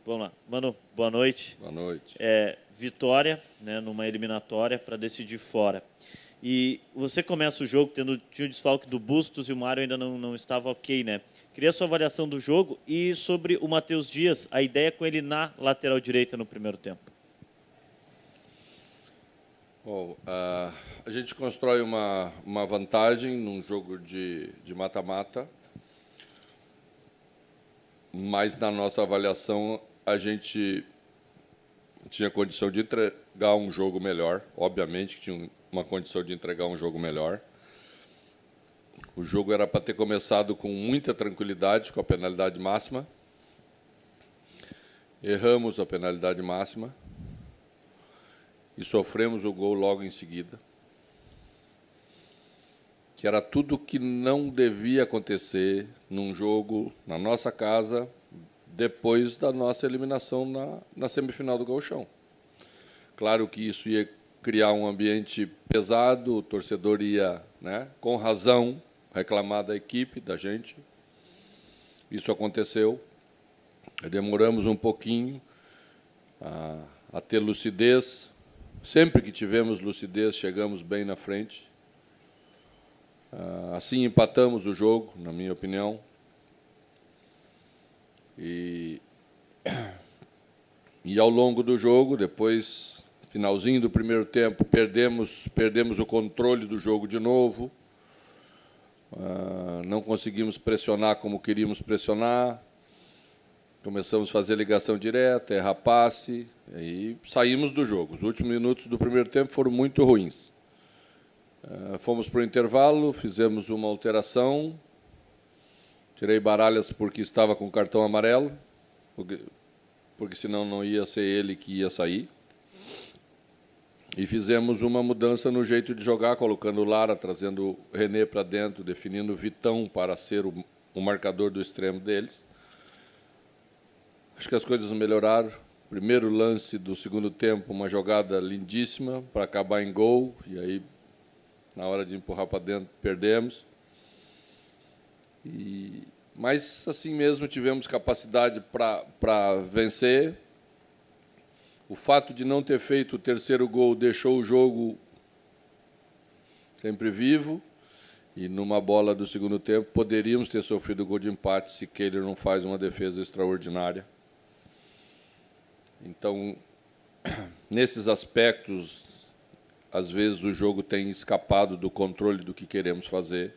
Vamos lá. Mano, boa noite. Boa noite. Vitória, né, numa eliminatória para decidir fora. E você começa o jogo tinha o desfalque do Bustos e o Mário ainda não estava ok, né? Queria a sua avaliação do jogo e sobre o Matheus Dias, a ideia com ele na lateral direita no primeiro tempo. Bom, a gente constrói uma vantagem num jogo de mata-mata, mas na nossa avaliação a gente tinha condição de entregar um jogo melhor, obviamente que tinha uma condição de entregar um jogo melhor. O jogo era para ter começado com muita tranquilidade, com a penalidade máxima. Erramos a penalidade máxima e sofremos o gol logo em seguida, que era tudo que não devia acontecer num jogo na nossa casa depois da nossa eliminação na semifinal do Gauchão. Claro que isso ia criar um ambiente pesado, o torcedor ia, né, com razão, reclamar da equipe, da gente. Isso aconteceu. Demoramos um pouquinho a ter lucidez. Sempre que tivemos lucidez, chegamos bem na frente. Assim empatamos o jogo, na minha opinião. E ao longo do jogo, depois, finalzinho do primeiro tempo, perdemos o controle do jogo de novo. Não conseguimos pressionar como queríamos pressionar. Começamos a fazer ligação direta, errar passe, e saímos do jogo. Os últimos minutos do primeiro tempo foram muito ruins. Fomos para o intervalo, fizemos uma alteração. Tirei Baralhas porque estava com cartão amarelo, porque senão não ia ser ele que ia sair. E fizemos uma mudança no jeito de jogar, colocando o Lara, trazendo o René para dentro, definindo o Vitão para ser o marcador do extremo deles. Acho que as coisas melhoraram. Primeiro lance do segundo tempo, uma jogada lindíssima para acabar em gol. E aí, na hora de empurrar para dentro, perdemos. Mas, assim mesmo, tivemos capacidade para vencer. O fato de não ter feito o terceiro gol deixou o jogo sempre vivo. E, numa bola do segundo tempo, poderíamos ter sofrido o gol de empate se Kehler não faz uma defesa extraordinária. Então, nesses aspectos, às vezes o jogo tem escapado do controle do que queremos fazer.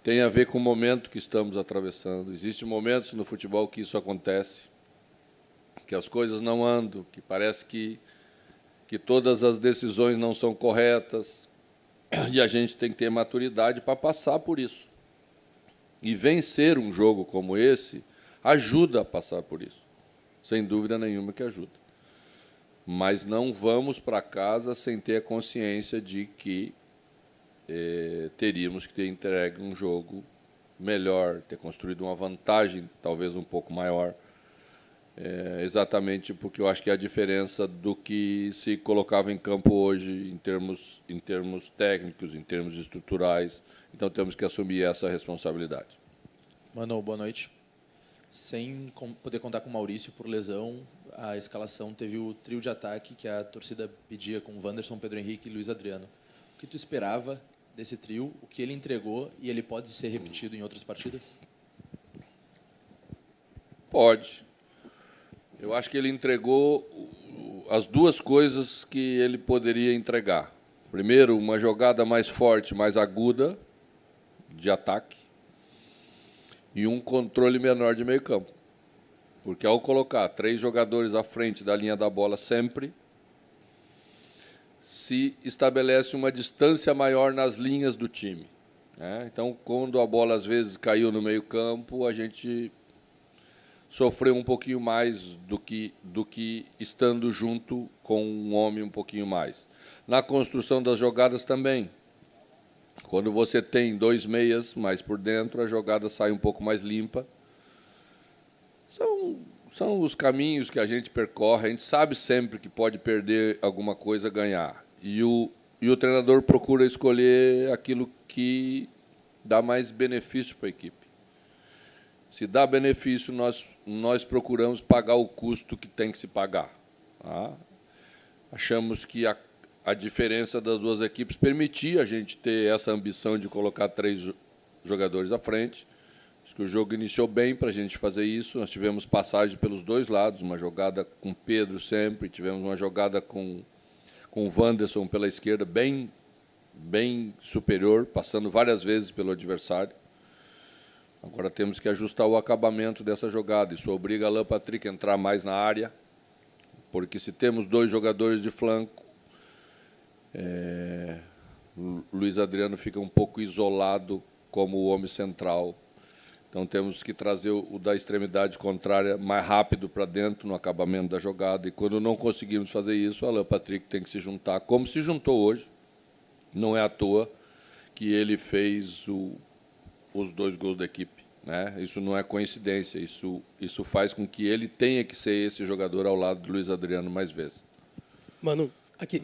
Tem a ver com o momento que estamos atravessando. Existem momentos no futebol que isso acontece, que as coisas não andam, que parece que todas as decisões não são corretas, e a gente tem que ter maturidade para passar por isso. E vencer um jogo como esse ajuda a passar por isso. Sem dúvida nenhuma que ajuda. Mas não vamos para casa sem ter a consciência de que teríamos que ter entregue um jogo melhor, ter construído uma vantagem talvez um pouco maior, exatamente porque eu acho que é a diferença do que se colocava em campo hoje em termos técnicos, em termos estruturais. Então temos que assumir essa responsabilidade. Mano, boa noite. Sem poder contar com o Maurício por lesão, a escalação teve o trio de ataque que a torcida pedia com Wanderson, Pedro Henrique e Luiz Adriano. O que tu esperava desse trio, o que ele entregou e ele pode ser repetido em outras partidas? Pode. Eu acho que ele entregou as duas coisas que ele poderia entregar. Primeiro, uma jogada mais forte, mais aguda de ataque, e um controle menor de meio campo. Porque ao colocar 3 jogadores à frente da linha da bola sempre, se estabelece uma distância maior nas linhas do time. Então, quando a bola às vezes caiu no meio campo, a gente sofreu um pouquinho mais do que estando junto com um homem um pouquinho mais. Na construção das jogadas também. Quando você tem 2 meias mais por dentro, a jogada sai um pouco mais limpa. São os caminhos que a gente percorre. A gente sabe sempre que pode perder alguma coisa, ganhar. E o treinador procura escolher aquilo que dá mais benefício para a equipe. Se dá benefício, nós nós procuramos pagar o custo que tem que se pagar. Tá? Achamos que a diferença das duas equipes permitia a gente ter essa ambição de colocar 3 jogadores à frente. Acho que o jogo iniciou bem para a gente fazer isso. Nós tivemos passagem pelos dois lados, uma jogada com Pedro sempre, tivemos uma jogada com o Wanderson pela esquerda, bem superior, passando várias vezes pelo adversário. Agora temos que ajustar o acabamento dessa jogada. Isso obriga Alan Patrick a entrar mais na área, porque se temos 2 jogadores de flanco, Luiz Adriano fica um pouco isolado como o homem central. Então temos que trazer o da extremidade contrária mais rápido para dentro no acabamento da jogada. E quando não conseguimos fazer isso, o Alan Patrick tem que se juntar, como se juntou hoje. Não é à toa que ele fez os 2 gols da equipe, né? Isso não é coincidência, isso faz com que ele tenha que ser esse jogador ao lado do Luiz Adriano mais vezes. Mano, aqui,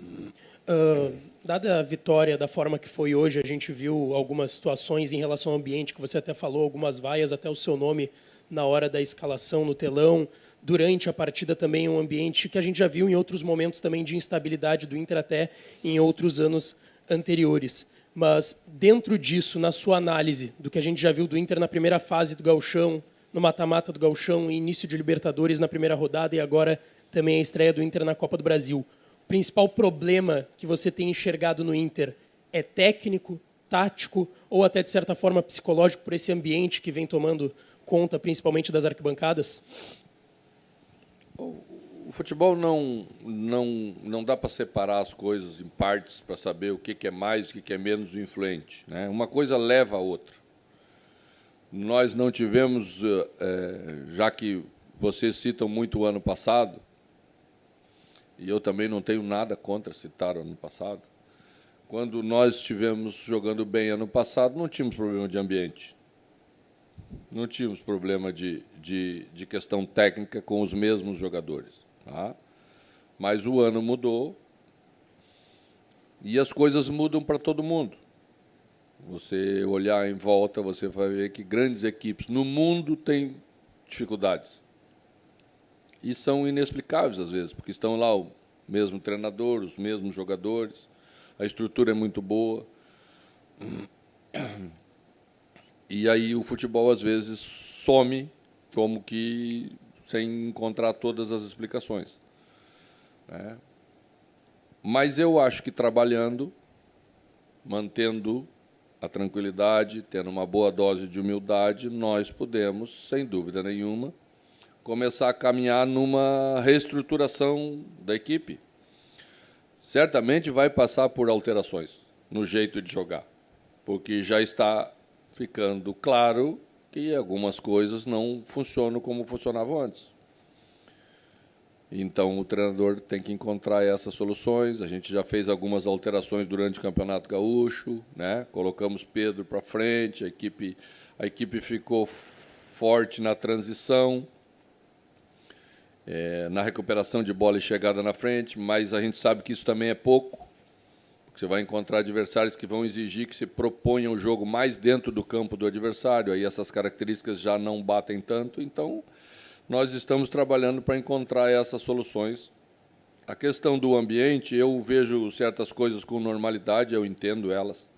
dada a vitória da forma que foi hoje, a gente viu algumas situações em relação ao ambiente, que você até falou, algumas vaias, até o seu nome na hora da escalação no telão. Durante a partida também um ambiente que a gente já viu em outros momentos também de instabilidade do Inter até em outros anos anteriores. Mas, dentro disso, na sua análise do que a gente já viu do Inter na primeira fase do Gauchão, no mata-mata do Gauchão, início de Libertadores na primeira rodada e agora também a estreia do Inter na Copa do Brasil, o principal problema que você tem enxergado no Inter é técnico, tático ou até, de certa forma, psicológico por esse ambiente que vem tomando conta, principalmente das arquibancadas? O futebol não dá para separar as coisas em partes para saber o que é mais, o que é menos influente, né? Uma coisa leva a outra. Nós não tivemos, já que vocês citam muito o ano passado, e eu também não tenho nada contra citar o ano passado, quando nós estivemos jogando bem ano passado, não tínhamos problema de ambiente. Não tínhamos problema de questão técnica com os mesmos jogadores. Tá? Mas o ano mudou e as coisas mudam para todo mundo. Você olhar em volta, você vai ver que grandes equipes no mundo têm dificuldades. E são inexplicáveis às vezes, porque estão lá o mesmo treinador, os mesmos jogadores, a estrutura é muito boa. E aí o futebol às vezes some como que sem encontrar todas as explicações, né? Mas eu acho que trabalhando, mantendo a tranquilidade, tendo uma boa dose de humildade, nós podemos, sem dúvida nenhuma, começar a caminhar numa reestruturação da equipe. Certamente vai passar por alterações no jeito de jogar, porque já está ficando claro que algumas coisas não funcionam como funcionavam antes. Então, o treinador tem que encontrar essas soluções. A gente já fez algumas alterações durante o Campeonato Gaúcho, né? Colocamos Pedro para frente, a equipe ficou forte na transição, na recuperação de bola e chegada na frente, mas a gente sabe que isso também é pouco. Você vai encontrar adversários que vão exigir que se proponham o jogo mais dentro do campo do adversário, aí essas características já não batem tanto. Então, nós estamos trabalhando para encontrar essas soluções. A questão do ambiente, eu vejo certas coisas com normalidade, eu entendo elas,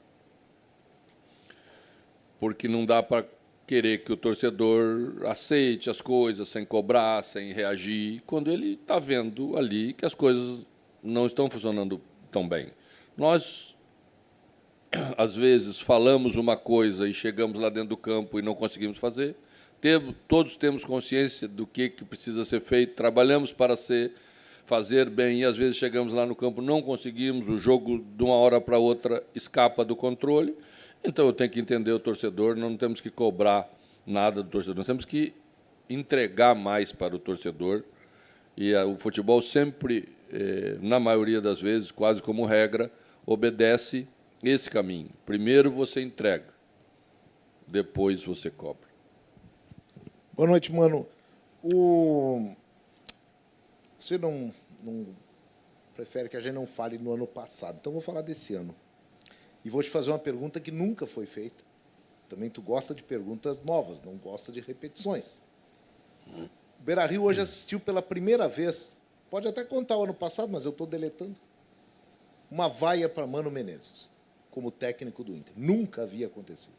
porque não dá para querer que o torcedor aceite as coisas sem cobrar, sem reagir, quando ele está vendo ali que as coisas não estão funcionando tão bem. Nós, às vezes, falamos uma coisa e chegamos lá dentro do campo e não conseguimos fazer. Todos temos consciência do que precisa ser feito, trabalhamos para fazer bem e, às vezes, chegamos lá no campo, não conseguimos, o jogo, de uma hora para outra, escapa do controle. Então, eu tenho que entender o torcedor, não temos que cobrar nada do torcedor, nós temos que entregar mais para o torcedor. E o futebol sempre, na maioria das vezes, quase como regra, obedece esse caminho. Primeiro você entrega, depois você cobra. Boa noite, mano. Você não prefere que a gente não fale no ano passado, então vou falar desse ano. E vou te fazer uma pergunta que nunca foi feita. Também tu gosta de perguntas novas, não gosta de repetições. O Beira-Rio hoje assistiu pela primeira vez, pode até contar o ano passado, mas eu estou deletando, uma vaia para Mano Menezes, como técnico do Inter. Nunca havia acontecido.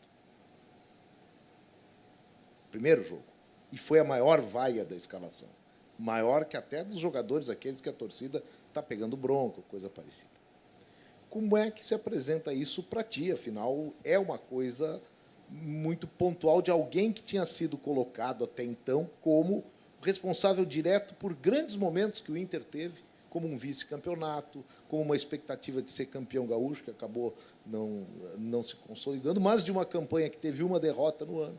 Primeiro jogo. E foi a maior vaia da escalação. Maior que até dos jogadores, aqueles que a torcida está pegando bronco, coisa parecida. Como é que se apresenta isso para ti? Afinal, é uma coisa muito pontual de alguém que tinha sido colocado até então como responsável direto por grandes momentos que o Inter teve, como um vice-campeonato, como uma expectativa de ser campeão gaúcho, que acabou não se consolidando, mas de uma campanha que teve uma derrota no ano.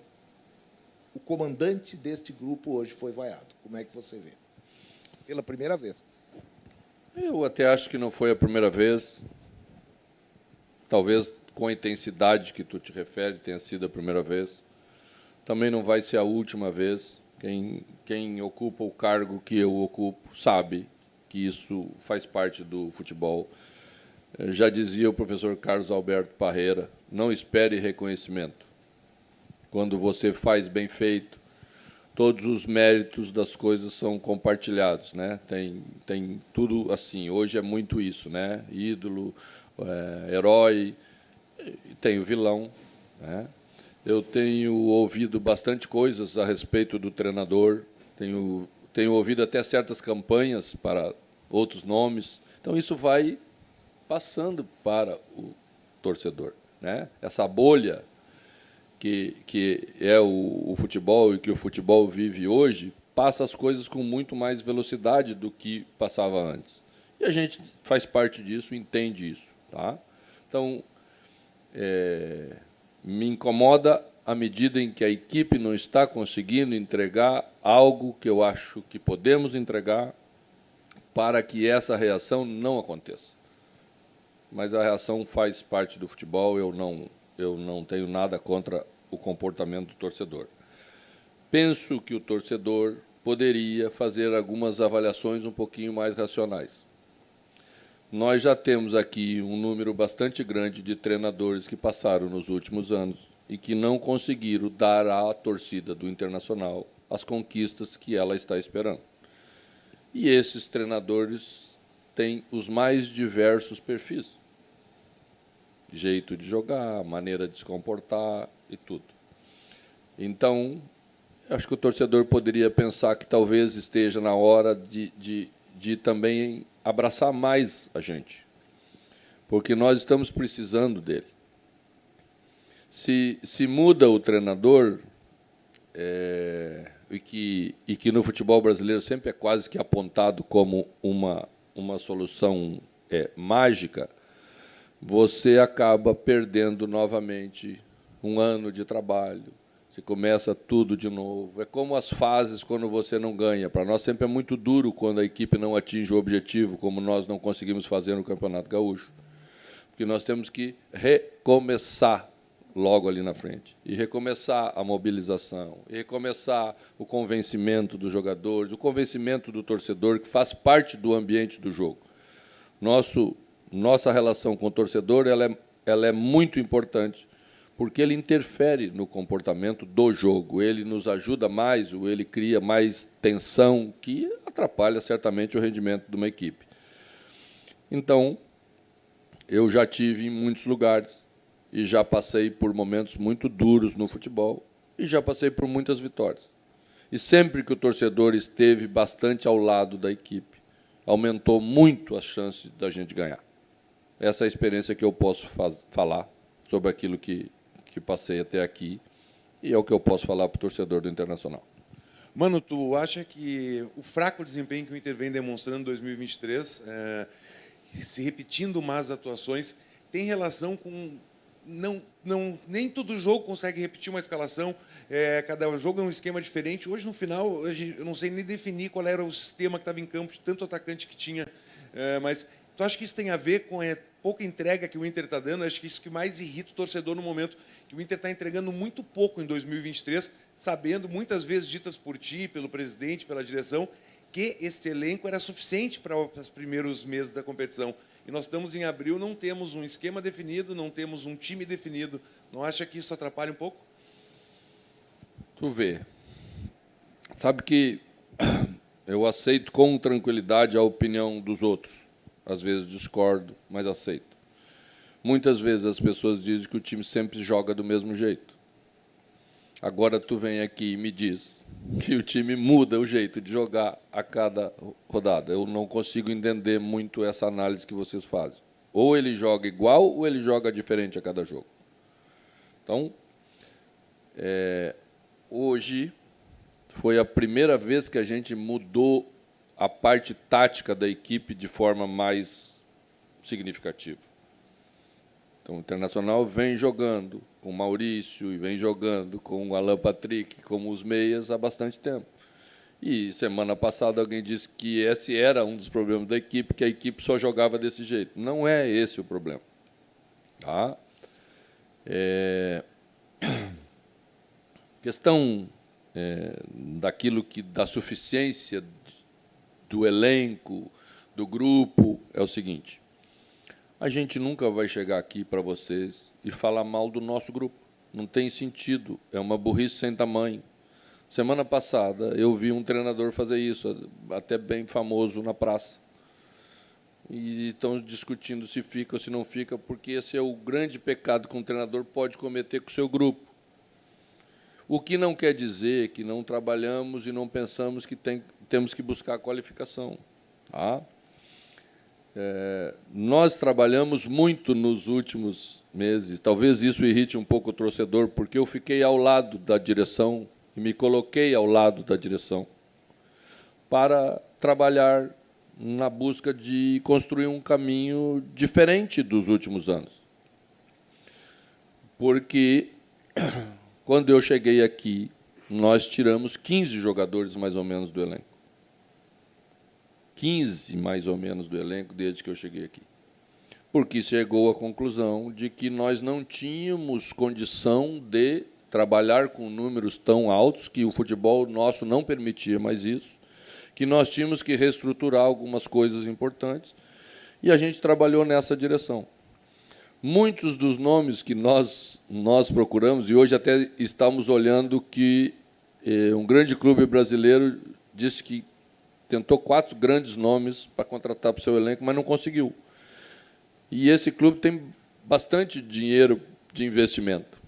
O comandante deste grupo hoje foi vaiado. Como é que você vê? Pela primeira vez. Eu até acho que não foi a primeira vez. Talvez com a intensidade que tu te refere tenha sido a primeira vez. Também não vai ser a última vez. Quem ocupa o cargo que eu ocupo sabe que isso faz parte do futebol. Já dizia o professor Carlos Alberto Parreira, não espere reconhecimento. Quando você faz bem feito, todos os méritos das coisas são compartilhados, né? Tem tudo assim. Hoje é muito isso, né? Ídolo, herói, tem o vilão, né? Eu tenho ouvido bastante coisas a respeito do treinador, tenho ouvido até certas campanhas para outros nomes. Então isso vai passando para o torcedor, né? Essa bolha que é o futebol e que o futebol vive hoje, passa as coisas com muito mais velocidade do que passava antes. E a gente faz parte disso, entende isso. Tá? Então, me incomoda a medida em que a equipe não está conseguindo entregar algo que eu acho que podemos entregar para que essa reação não aconteça. Mas a reação faz parte do futebol, eu não tenho nada contra o comportamento do torcedor. Penso que o torcedor poderia fazer algumas avaliações um pouquinho mais racionais. Nós já temos aqui um número bastante grande de treinadores que passaram nos últimos anos e que não conseguiram dar à torcida do Internacional as conquistas que ela está esperando. E esses treinadores têm os mais diversos perfis. Jeito de jogar, maneira de se comportar e tudo. Então, acho que o torcedor poderia pensar que talvez esteja na hora de também abraçar mais a gente, porque nós estamos precisando dele. Se muda o treinador, e que no futebol brasileiro sempre é quase que apontado como uma solução mágica, você acaba perdendo novamente um ano de trabalho, você começa tudo de novo. É como as fases quando você não ganha. Para nós sempre é muito duro quando a equipe não atinge o objetivo, como nós não conseguimos fazer no Campeonato Gaúcho. Porque nós temos que recomeçar logo ali na frente. E recomeçar a mobilização, e recomeçar o convencimento dos jogadores, o convencimento do torcedor, que faz parte do ambiente do jogo. Nossa relação com o torcedor ela é muito importante, porque ele interfere no comportamento do jogo, ele nos ajuda mais, ou ele cria mais tensão, que atrapalha certamente o rendimento de uma equipe. Então, eu já tive em muitos lugares, e já passei por momentos muito duros no futebol, e já passei por muitas vitórias. E sempre que o torcedor esteve bastante ao lado da equipe, aumentou muito as chances da gente ganhar. Essa é a experiência que eu posso falar sobre aquilo que passei até aqui, e é o que eu posso falar para o torcedor do Internacional. Mano, tu acha que o fraco desempenho que o Inter vem demonstrando em 2023, se repetindo más atuações, tem relação com... nem todo jogo consegue repetir uma escalação, cada jogo é um esquema diferente. Hoje, no final, eu não sei nem definir qual era o sistema que estava em campo, de tanto atacante que tinha, mas tu acha que isso tem a ver com a pouca entrega que o Inter está dando? Acho que isso que mais irrita o torcedor no momento, que o Inter está entregando muito pouco em 2023, sabendo, muitas vezes ditas por ti, pelo presidente, pela direção, que esse elenco era suficiente para os primeiros meses da competição. E nós estamos em abril, não temos um esquema definido, não temos um time definido. Não acha que isso atrapalha um pouco? Tu vê, Sabe que eu aceito com tranquilidade a opinião dos outros. Às vezes discordo, mas aceito. Muitas vezes as pessoas dizem que o time sempre joga do mesmo jeito. Agora tu vem aqui e me diz que o time muda o jeito de jogar a cada rodada. Eu não consigo entender muito essa análise que vocês fazem. Ou ele joga igual ou ele joga diferente a cada jogo. Então, hoje foi a primeira vez que a gente mudou a parte tática da equipe de forma mais significativa. Então, o Internacional vem jogando com o Maurício e vem jogando com o Alan Patrick, como os meias, há bastante tempo. E semana passada alguém disse que esse era um dos problemas da equipe, que a equipe só jogava desse jeito. Não é esse o problema. Tá? Questão da suficiência do elenco, do grupo, é o seguinte. A gente nunca vai chegar aqui para vocês e falar mal do nosso grupo. Não tem sentido. É uma burrice sem tamanho. Semana passada, eu vi um treinador fazer isso, até bem famoso na praça. E estão discutindo se fica ou se não fica, porque esse é o grande pecado que um treinador pode cometer com o seu grupo. O que não quer dizer que não trabalhamos e não pensamos que temos que buscar qualificação. Tá? Nós trabalhamos muito nos últimos meses. Talvez isso irrite um pouco o torcedor, porque eu fiquei ao lado da direção e me coloquei ao lado da direção para trabalhar na busca de construir um caminho diferente dos últimos anos. Porque, quando eu cheguei aqui, nós tiramos 15 jogadores, mais ou menos, do elenco. 15, mais ou menos, do elenco desde que eu cheguei aqui. Porque chegou à conclusão de que nós não tínhamos condição de trabalhar com números tão altos, que o futebol nosso não permitia mais isso, que nós tínhamos que reestruturar algumas coisas importantes, e a gente trabalhou nessa direção. Muitos dos nomes que nós procuramos, e hoje até estamos olhando que um grande clube brasileiro disse que tentou 4 grandes nomes para contratar para o seu elenco, mas não conseguiu. E esse clube tem bastante dinheiro de investimento.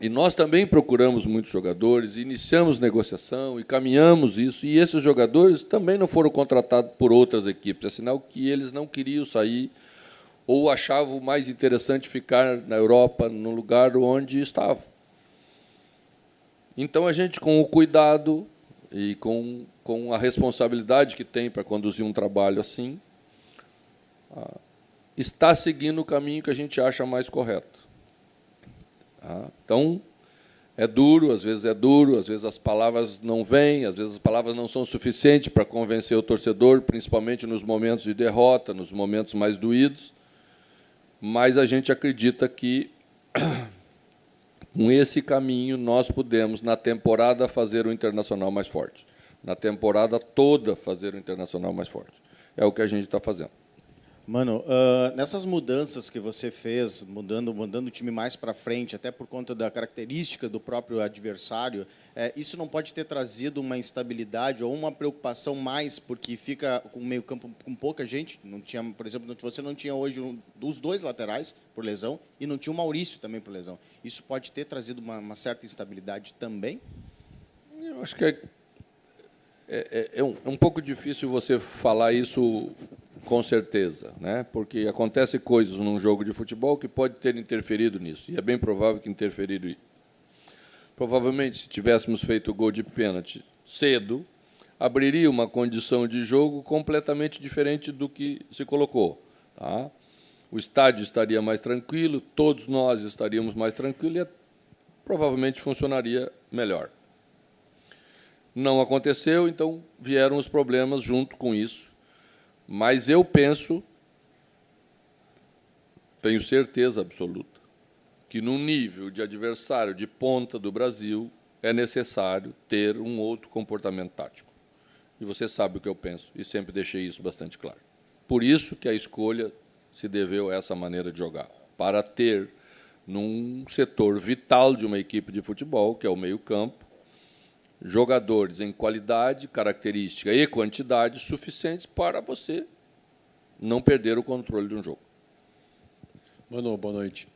E nós também procuramos muitos jogadores, iniciamos negociação e caminhamos isso, e esses jogadores também não foram contratados por outras equipes, é sinal que eles não queriam sair ou achavam mais interessante ficar na Europa, no lugar onde estavam. Então, a gente, com o cuidado e com a responsabilidade que tem para conduzir um trabalho assim, está seguindo o caminho que a gente acha mais correto. Então, é duro, às vezes as palavras não vêm, às vezes as palavras não são suficientes para convencer o torcedor, principalmente nos momentos de derrota, nos momentos mais doídos, mas a gente acredita que, com esse caminho, nós podemos, na temporada, fazer o Internacional mais forte. Na temporada toda, fazer o Internacional mais forte. É o que a gente está fazendo. Mano, nessas mudanças que você fez, mudando o time mais para frente, até por conta da característica do próprio adversário, isso não pode ter trazido uma instabilidade ou uma preocupação mais, porque fica com o meio-campo com pouca gente. Não tinha, por exemplo, você não tinha hoje os 2 laterais por lesão e não tinha o Maurício também por lesão. Isso pode ter trazido uma certa instabilidade também? Eu acho que é um pouco difícil você falar isso com certeza, né? Porque acontecem coisas num jogo de futebol que pode ter interferido nisso, e é bem provável que interferido. Provavelmente, se tivéssemos feito o gol de pênalti cedo, abriria uma condição de jogo completamente diferente do que se colocou. Tá? O estádio estaria mais tranquilo, todos nós estaríamos mais tranquilos e provavelmente funcionaria melhor. Não aconteceu, então vieram os problemas junto com isso. Mas eu penso, tenho certeza absoluta, que num nível de adversário de ponta do Brasil é necessário ter um outro comportamento tático. E você sabe o que eu penso, e sempre deixei isso bastante claro. Por isso que a escolha se deveu a essa maneira de jogar, para ter, num setor vital de uma equipe de futebol, que é o meio-campo, jogadores em qualidade, característica e quantidade suficientes para você não perder o controle de um jogo. Mano, boa noite.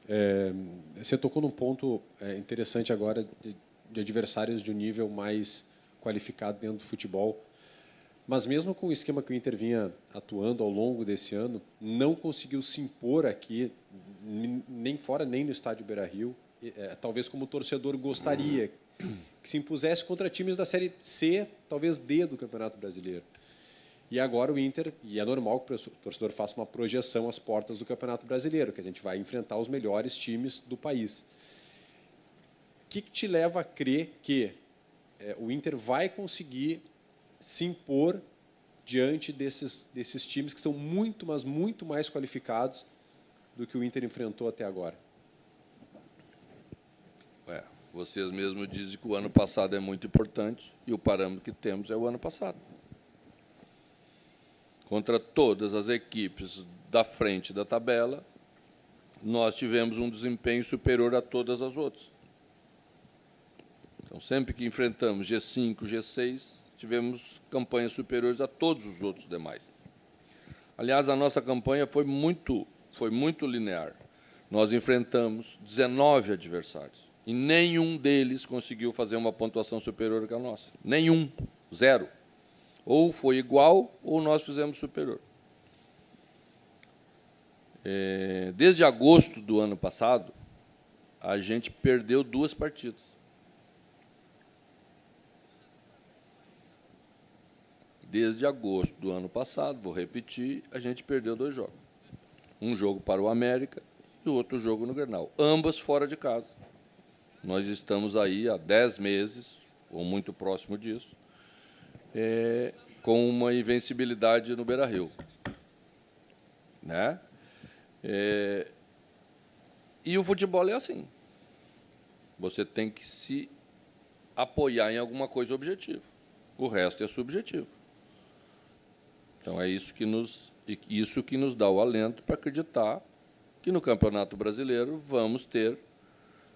Você tocou num ponto interessante agora de adversários de um nível mais qualificado dentro do futebol. Mas mesmo com o esquema que o Inter vinha atuando ao longo desse ano, não conseguiu se impor aqui, nem fora, nem no estádio Beira-Rio, talvez como o torcedor gostaria, que se impusesse contra times da Série C, talvez D do Campeonato Brasileiro. E agora o Inter, e é normal que o torcedor faça uma projeção às portas do Campeonato Brasileiro, que a gente vai enfrentar os melhores times do país. O que te leva a crer que o Inter vai conseguir se impor diante desses times que são muito, mas muito mais qualificados do que o Inter enfrentou até agora? Vocês mesmos dizem que o ano passado é muito importante e o parâmetro que temos é o ano passado. Contra todas as equipes da frente da tabela, nós tivemos um desempenho superior a todas as outras. Então, sempre que enfrentamos G5, G6, tivemos campanhas superiores a todos os outros demais. Aliás, a nossa campanha foi muito linear. Nós enfrentamos 19 adversários e nenhum deles conseguiu fazer uma pontuação superior à nossa. Nenhum. Zero. Ou foi igual ou nós fizemos superior. Desde agosto do ano passado, a gente perdeu 2 partidas. Desde agosto do ano passado, vou repetir, a gente perdeu 2 jogos. Um jogo para o América e o outro jogo no Grenal. Ambas fora de casa. Nós estamos aí há 10 meses, ou muito próximo disso, com uma invencibilidade no Beira-Rio. Né? E o futebol é assim. Você tem que se apoiar em alguma coisa objetiva. O resto é subjetivo. Então, é isso que nos dá o alento para acreditar que no Campeonato Brasileiro vamos ter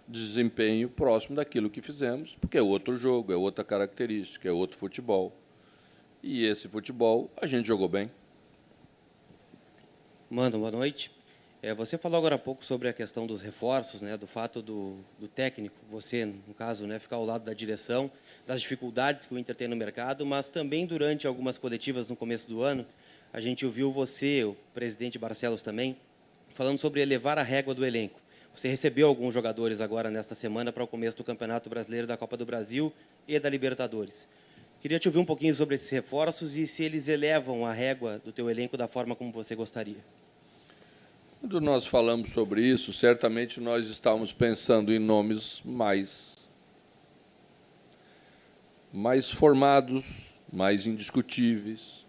desempenho próximo daquilo que fizemos, porque é outro jogo, é outra característica, é outro futebol. E esse futebol a gente jogou bem. Mano, boa noite. Você falou agora há pouco sobre a questão dos reforços, né, do fato do técnico, você, no caso, né, ficar ao lado da direção, das dificuldades que o Inter tem no mercado, mas também durante algumas coletivas no começo do ano, a gente ouviu você, o presidente Barcelos também, falando sobre elevar a régua do elenco. Você recebeu alguns jogadores agora nesta semana para o começo do Campeonato Brasileiro, da Copa do Brasil e da Libertadores. Queria te ouvir um pouquinho sobre esses reforços e se eles elevam a régua do teu elenco da forma como você gostaria. Quando nós falamos sobre isso, certamente nós estávamos pensando em nomes mais formados, mais indiscutíveis.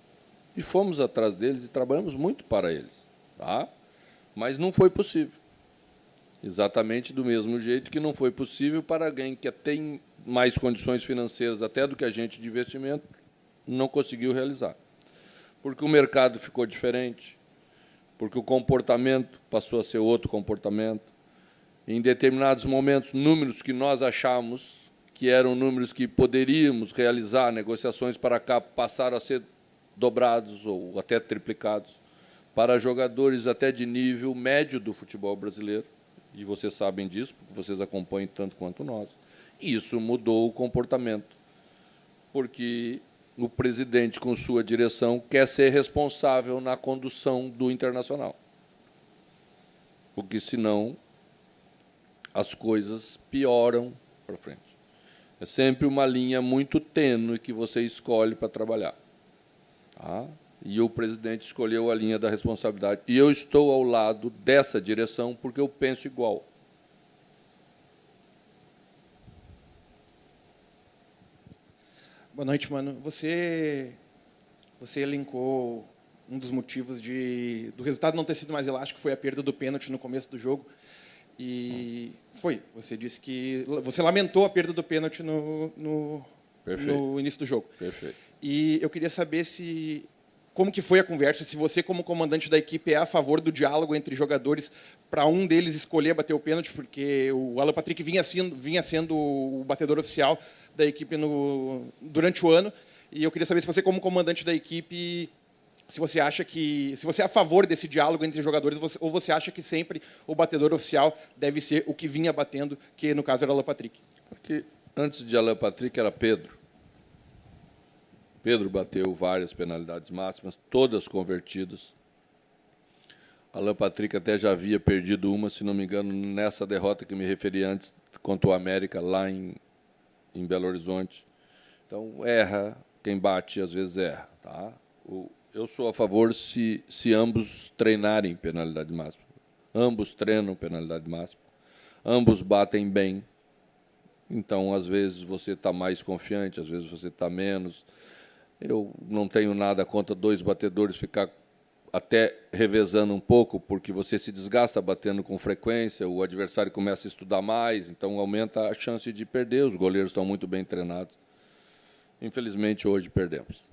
E fomos atrás deles e trabalhamos muito para eles. Tá? Mas não foi possível. Exatamente do mesmo jeito que não foi possível para alguém que tem mais condições financeiras até do que a gente de investimento, não conseguiu realizar. Porque o mercado ficou diferente, porque o comportamento passou a ser outro comportamento. Em determinados momentos, números que nós achamos que eram números que poderíamos realizar negociações para cá passaram a ser dobrados ou até triplicados para jogadores até de nível médio do futebol brasileiro. E vocês sabem disso, porque vocês acompanham tanto quanto nós. E isso mudou o comportamento, porque o presidente, com sua direção, quer ser responsável na condução do Internacional. Porque, senão, as coisas pioram para frente. É sempre uma linha muito tênue que você escolhe para trabalhar. Tá? E o presidente escolheu a linha da responsabilidade. E eu estou ao lado dessa direção porque eu penso igual. Boa noite, mano. Você elencou um dos motivos do resultado não ter sido mais elástico, foi a perda do pênalti no começo do jogo. E você disse que você lamentou a perda do pênalti no início do jogo. Perfeito. E eu queria saber como que foi a conversa, se você, como comandante da equipe, é a favor do diálogo entre jogadores para um deles escolher bater o pênalti, porque o Alan Patrick vinha sendo o batedor oficial da equipe durante o ano, e eu queria saber se você, como comandante da equipe, se você é a favor desse diálogo entre jogadores, ou você acha que sempre o batedor oficial deve ser o que vinha batendo, que no caso era o Alan Patrick. Porque antes de Alan Patrick era Pedro. Pedro bateu várias penalidades máximas, todas convertidas. Alan Patrick até já havia perdido uma, se não me engano, nessa derrota que me referi antes, contra o América, lá em Belo Horizonte. Então, erra, quem bate às vezes erra. Tá? Eu sou a favor se ambos treinarem penalidade máxima. Ambos treinam penalidade máxima. Ambos batem bem. Então, às vezes, você está mais confiante, às vezes você está menos. Eu não tenho nada contra dois batedores ficar até revezando um pouco, porque você se desgasta batendo com frequência, o adversário começa a estudar mais, então aumenta a chance de perder. Os goleiros estão muito bem treinados. Infelizmente, hoje perdemos.